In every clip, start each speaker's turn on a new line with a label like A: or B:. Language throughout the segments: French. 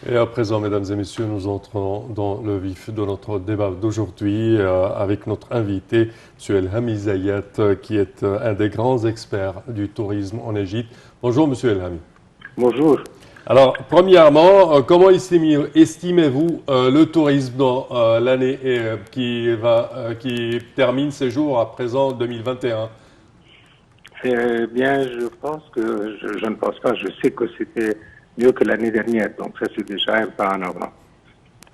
A: Et à présent, mesdames et messieurs, nous entrons dans le vif de notre débat d'aujourd'hui avec notre invité, M. Elhami Zayat, qui est un des grands experts du tourisme en Égypte. Bonjour, M. Elhami.
B: Bonjour.
A: Alors, premièrement, comment estimez-vous le tourisme dans l'année qui termine ses jours à présent 2021?
B: Eh bien, je pense que, je ne pense pas, je sais que c'était mieux que l'année dernière, donc ça c'est déjà un pas en avant.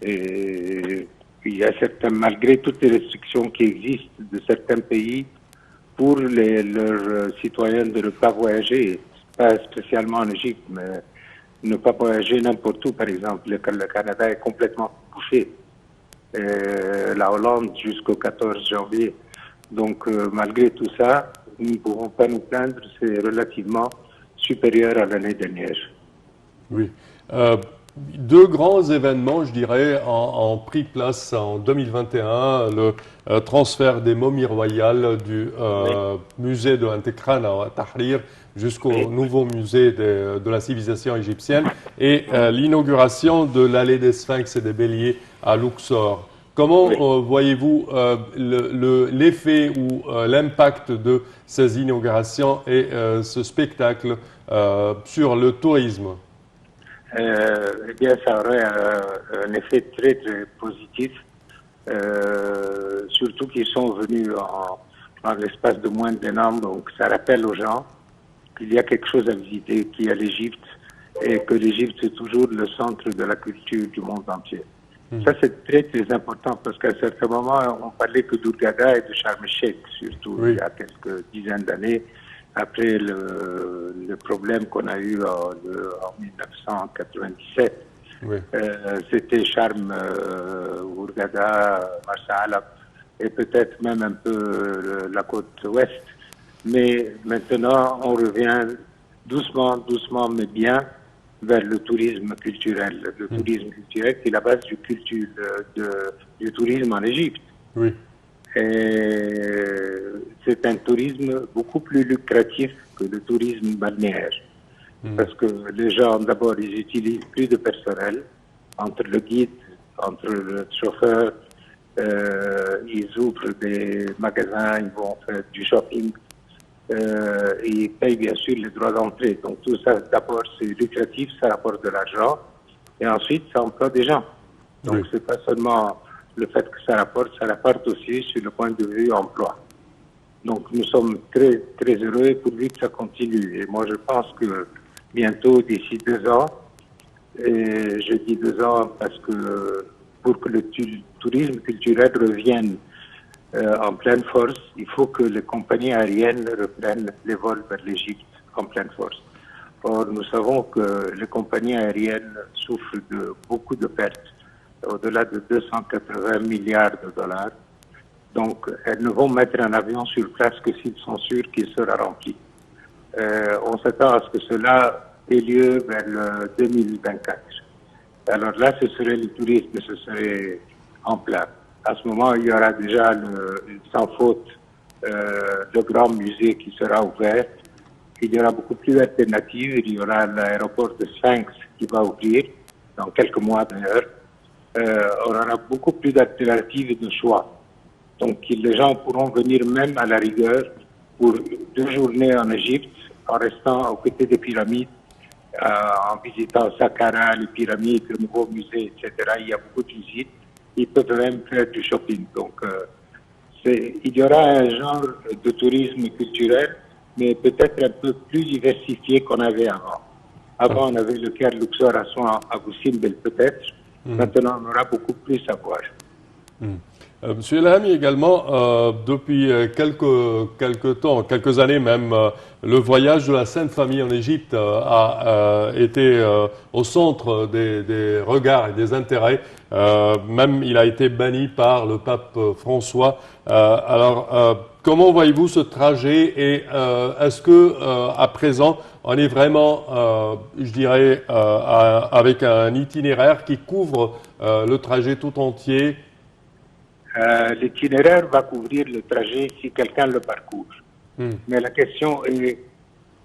B: Et il y a certains, malgré toutes les restrictions qui existent de certains pays pour leurs citoyens de ne pas voyager, pas spécialement en Égypte, mais ne pas voyager n'importe où, par exemple. Le Canada est complètement bouché. La Hollande jusqu'au 14 janvier. Donc, malgré tout ça, nous ne pouvons pas nous plaindre, c'est relativement supérieur à l'année dernière.
A: Oui. Deux grands événements, je dirais, ont pris place en 2021. Le transfert des momies royales du
B: Oui,
A: musée de Antekran à Tahrir jusqu'au
B: oui,
A: nouveau musée de la civilisation égyptienne et
B: oui,
A: l'inauguration de l'allée des Sphinx et des Béliers à Luxor. Comment
B: oui.
A: voyez-vous l'effet ou l'impact de ces inaugurations et ce spectacle sur le tourisme?
B: Eh bien, ça aurait un effet très, très positif, surtout qu'ils sont venus en l'espace de moins d'un an. Donc, ça rappelle aux gens qu'il y a quelque chose à visiter, qu'il y a l'Égypte, et que l'Égypte, c'est toujours le centre de la culture du monde entier. Ça, c'est très, très important parce qu'à certains moments, on parlait que d'Hurghada et de Sharm el-Sheikh, surtout il y
A: Oui,
B: a quelques dizaines d'années, après le problème qu'on a eu en 1997.
A: oui.
B: C'était Sharm, Hurghada, Marsa Alam et peut-être même un peu la côte ouest. Mais maintenant, on revient doucement, doucement, mais bien vers le tourisme culturel. Le
A: Hmm.
B: tourisme culturel, c'est la base du tourisme en Égypte.
A: Oui,
B: Et c'est un tourisme beaucoup plus lucratif que le tourisme balnéaire.
A: hmm.
B: Parce que les gens, d'abord, ils utilisent plus de personnel entre le guide, entre le chauffeur, ils ouvrent des magasins, ils vont faire du shopping, ils payent bien sûr les droits d'entrée. Donc tout ça, d'abord, c'est lucratif, ça rapporte de l'argent, et ensuite, ça emploie des gens. Donc
A: Oui,
B: c'est pas seulement le fait que ça rapporte aussi sur le point de vue emploi. Donc nous sommes très, très heureux et pourvu que ça continue. Et moi, je pense que bientôt, d'ici 2 ans, et je dis 2 ans parce que pour que le tourisme culturel revienne en pleine force, il faut que les compagnies aériennes reprennent les vols vers l'Égypte en pleine force. Or, nous savons que les compagnies aériennes souffrent de beaucoup de pertes, au-delà de 280 milliards de dollars. Donc, elles ne vont mettre un avion sur place que s'ils sont sûrs qu'il sera rempli. On s'attend à ce que cela ait lieu vers le 2024. Alors là, ce serait le tourisme, ce serait en plein. À ce moment, il y aura déjà sans faute le grand musée qui sera ouvert. Il y aura beaucoup plus d'alternatives. Il y aura l'aéroport de Sphinx qui va ouvrir dans quelques mois d'ailleurs. On aura beaucoup plus d'alternatives et de choix. Donc les gens pourront venir même à la rigueur pour 2 journées en Égypte en restant aux côtés des pyramides, en visitant Saqqara, les pyramides, le nouveau musée, etc. Il y a beaucoup de visites. Ils peuvent même faire du shopping. Donc il y aura un genre de tourisme culturel, mais peut-être un peu plus diversifié qu'on avait avant.
A: ah,
B: Avant, on avait le Caire Luxor à Soin, à Simbel peut-être.
A: hmm,
B: Maintenant, on aura beaucoup plus à voir.
A: hmm. Monsieur Elhami, également, depuis quelques temps, quelques années même, le voyage de la Sainte Famille en Égypte a été au centre des regards et des intérêts. Même il a été banni par le pape François. Comment voyez-vous ce trajet et est-ce que à présent on est vraiment, je dirais, avec un itinéraire qui couvre le trajet tout entier?
B: L'itinéraire va couvrir le trajet si quelqu'un le parcourt.
A: Hmm,
B: Mais la question est,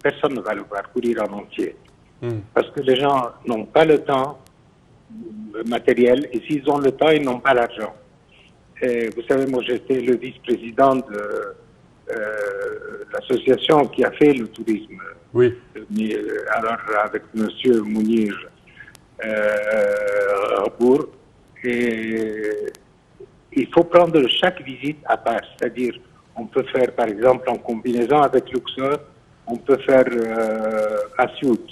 B: personne ne va le parcourir en entier.
A: hmm,
B: Parce que les gens n'ont pas le temps matériel, et s'ils ont le temps, ils n'ont pas l'argent. Et vous savez, moi j'étais le vice-président de l'association qui a fait le tourisme.
A: Oui.
B: Alors avec M. Mounir Rabour, et il faut prendre chaque visite à part, c'est-à-dire on peut faire par exemple en combinaison avec Luxor, on peut faire Assiout.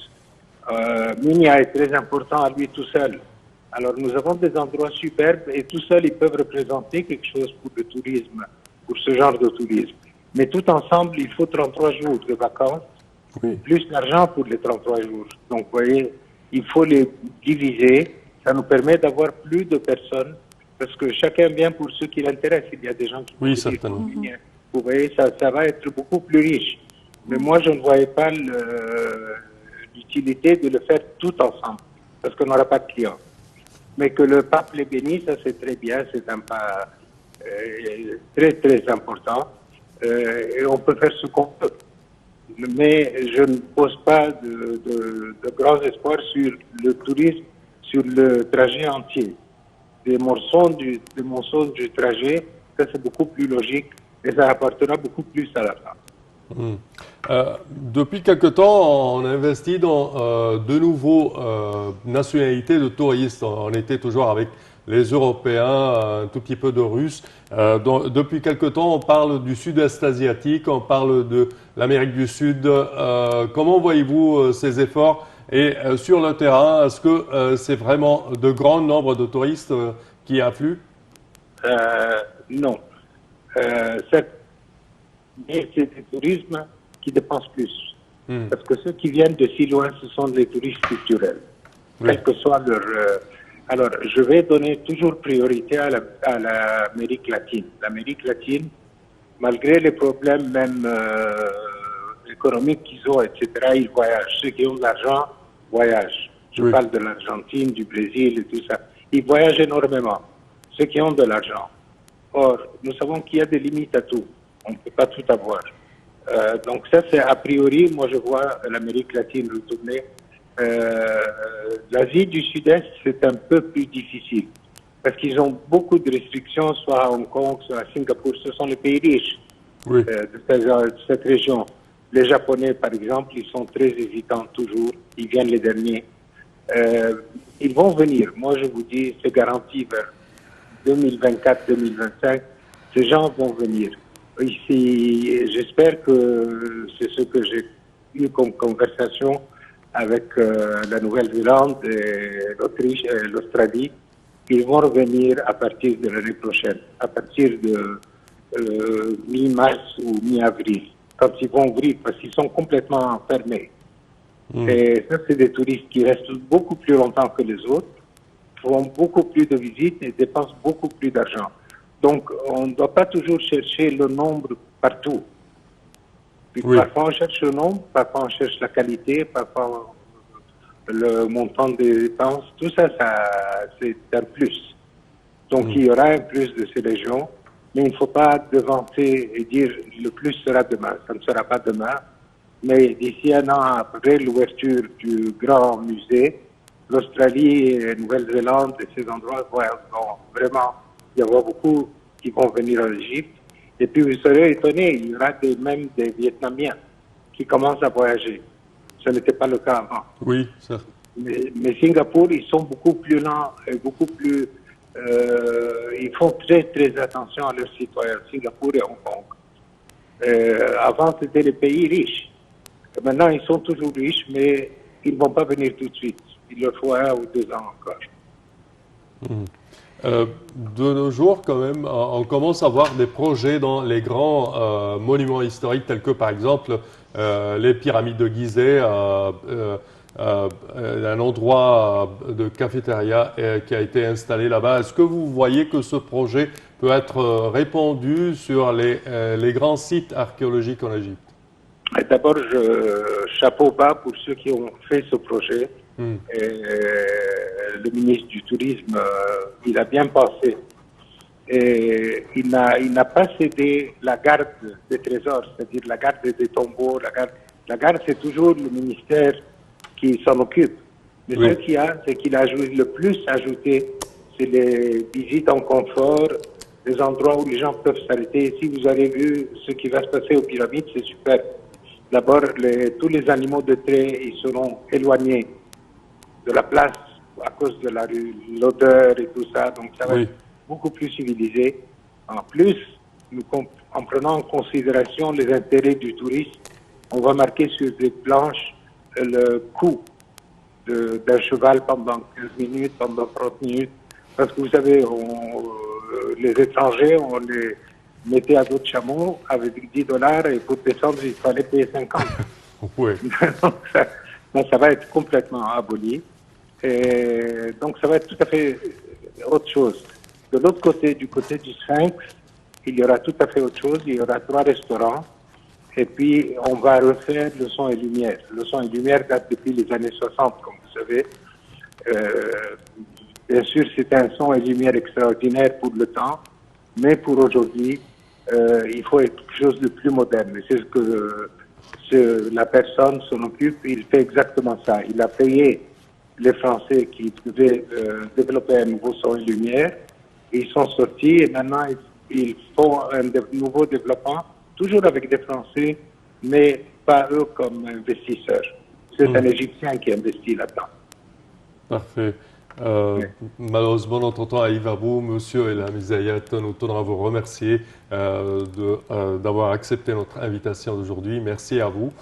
B: Minia est très important à lui tout seul. Alors nous avons des endroits superbes et tout seul ils peuvent représenter quelque chose pour le tourisme, pour ce genre de tourisme. Mais tout ensemble, il faut 33 jours de vacances,
A: Oui.
B: plus d'argent pour les 33 jours. Donc vous voyez, il faut les diviser, ça nous permet d'avoir plus de personnes, parce que chacun vient pour ce qui l'intéresse. Il y a des gens qui...
A: Oui, certainement.
B: Vous voyez, ça va être beaucoup plus riche. Mais moi, je ne voyais pas l'utilité de le faire tout ensemble, parce qu'on n'aura pas de clients. Mais que le pape les bénisse, ça c'est très bien, c'est un pas très très important. Et on peut faire ce qu'on peut. Mais je ne pose pas de grands espoirs sur le tourisme, sur le trajet entier. Des morceaux du trajet, ça c'est beaucoup plus logique et ça apportera beaucoup plus à la fin.
A: Depuis quelque temps, on investit dans de nouveaux nationalités de touristes. On était toujours avec les Européens, un tout petit peu de Russes. Depuis quelque temps, on parle du Sud-Est asiatique, on parle de l'Amérique du Sud. Comment voyez-vous ces efforts? Et sur le terrain, est-ce que c'est vraiment de grands nombres de touristes qui affluent?
B: Non. Mais c'est des tourismes qui dépensent plus. Parce que ceux qui viennent de si loin, ce sont des touristes culturels.
A: Oui.
B: Quel que soit leur... Alors, je vais donner toujours priorité à l'Amérique latine. L'Amérique latine, malgré les problèmes même économiques qu'ils ont, etc., ils voyagent. Ceux qui ont de l'argent voyagent. Je
A: Oui.
B: parle de l'Argentine, du Brésil et tout ça. Ils voyagent énormément. Ceux qui ont de l'argent. Or, nous savons qu'il y a des limites à tout. On ne peut pas tout avoir. Donc ça, c'est a priori, moi je vois l'Amérique latine retourner. L'Asie du Sud-Est, c'est un peu plus difficile. Parce qu'ils ont beaucoup de restrictions, soit à Hong Kong, soit à Singapour. Ce sont les pays riches
A: Oui.
B: de cette région. Les Japonais, par exemple, ils sont très hésitants toujours. Ils viennent les derniers. Ils vont venir. Moi, je vous dis, c'est garanti vers 2024-2025. Ces gens vont venir. Ici, j'espère que c'est ce que j'ai eu comme conversation avec la Nouvelle-Zélande et l'Autriche et l'Australie. Ils vont revenir à partir de l'année prochaine, à partir de mi-mars ou mi-avril, quand ils vont ouvrir, parce qu'ils sont complètement fermés. Et ça, c'est des touristes qui restent beaucoup plus longtemps que les autres, font beaucoup plus de visites et dépensent beaucoup plus d'argent. Donc, on ne doit pas toujours chercher le nombre partout. Puis
A: Oui.
B: parfois, on cherche le nombre, parfois, on cherche la qualité, parfois, le montant des dépenses. Tout ça, c'est un plus. Donc, il y aura un plus de ces régions, mais il ne faut pas devancer et dire le plus sera demain. Ça ne sera pas demain, mais d'ici un an après l'ouverture du grand musée, l'Australie et la Nouvelle-Zélande et ces endroits vont vraiment y avoir beaucoup qui vont venir en Égypte. Et puis vous serez étonnés, il y aura même des Vietnamiens qui commencent à voyager. Ce n'était pas le cas avant.
A: Oui, ça.
B: Mais Singapour, ils sont beaucoup plus lents et beaucoup plus... ils font très très attention à leurs citoyens, Singapour et Hong Kong. Avant, c'était les pays riches. Et maintenant, ils sont toujours riches, mais ils ne vont pas venir tout de suite. Il leur faut 1 ou 2 ans encore.
A: De nos jours, quand même, on commence à voir des projets dans les grands monuments historiques, tels que par exemple les pyramides de Gizeh, un endroit de cafétéria qui a été installé là-bas. Est-ce que vous voyez que ce projet peut être répandu sur les grands sites archéologiques en Égypte?
B: D'abord, chapeau bas pour ceux qui ont fait ce projet. Le ministre du Tourisme, il a bien pensé. Et il n'a pas cédé la garde des trésors, c'est-à-dire la garde des tombeaux. La garde, c'est toujours le ministère qui s'en occupe. Mais
A: Oui.
B: ce qu'il y a, c'est qu'il a le plus ajouté, c'est les visites en confort, des endroits où les gens peuvent s'arrêter. Si vous avez vu ce qui va se passer aux pyramides, c'est super. D'abord, tous les animaux de trait, ils seront éloignés de la place à cause de l'odeur et tout ça. Donc, ça va
A: Oui.
B: être beaucoup plus civilisé. En plus, en prenant en considération les intérêts du tourisme, on va marquer sur des planches le coût d'un cheval pendant 15 minutes, pendant 30 minutes. Parce que vous savez, les étrangers, on les mettait à dos de chameau avec 10 dollars et pour descendre, il fallait payer 50.
A: Oui.
B: Donc ça va être complètement aboli. Et donc ça va être tout à fait autre chose. De l'autre côté, du côté du Sphinx, il y aura tout à fait autre chose. Il y aura 3 restaurants. Et puis, on va refaire le son et lumière. Le son et lumière date depuis les années 60, comme vous savez. Bien sûr, c'est un son et lumière extraordinaire pour le temps, mais pour aujourd'hui, il faut quelque chose de plus moderne. Et c'est ce que la personne s'en occupe. Il fait exactement ça. Il a payé les Français qui pouvaient développer un nouveau son et lumière. Ils sont sortis et maintenant, ils font un nouveau développement, toujours avec des Français, mais pas eux comme investisseurs. C'est un Égyptien qui investit là-dedans.
A: Parfait.
B: Oui.
A: Malheureusement, notre temps arrive à bout. Monsieur El Hamizayat, nous tenons à vous remercier d'avoir accepté notre invitation d'aujourd'hui. Merci à vous.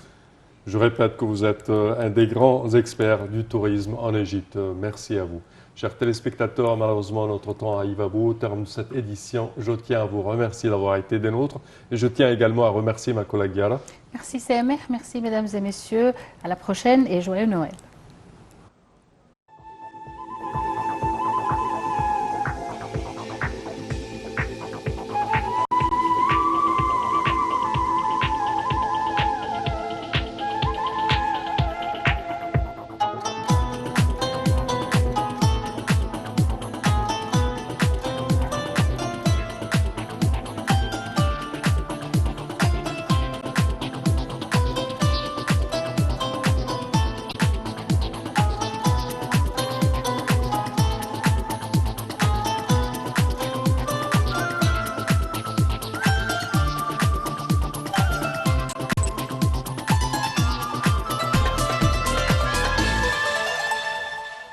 A: Je répète que vous êtes un des grands experts du tourisme en Égypte. Merci à vous. Chers téléspectateurs, malheureusement, notre temps arrive à bout. Au terme de cette édition, je tiens à vous remercier d'avoir été des nôtres. Et je tiens également à remercier ma collègue Yara.
C: Merci CMR, merci mesdames et messieurs. À la prochaine et joyeux Noël.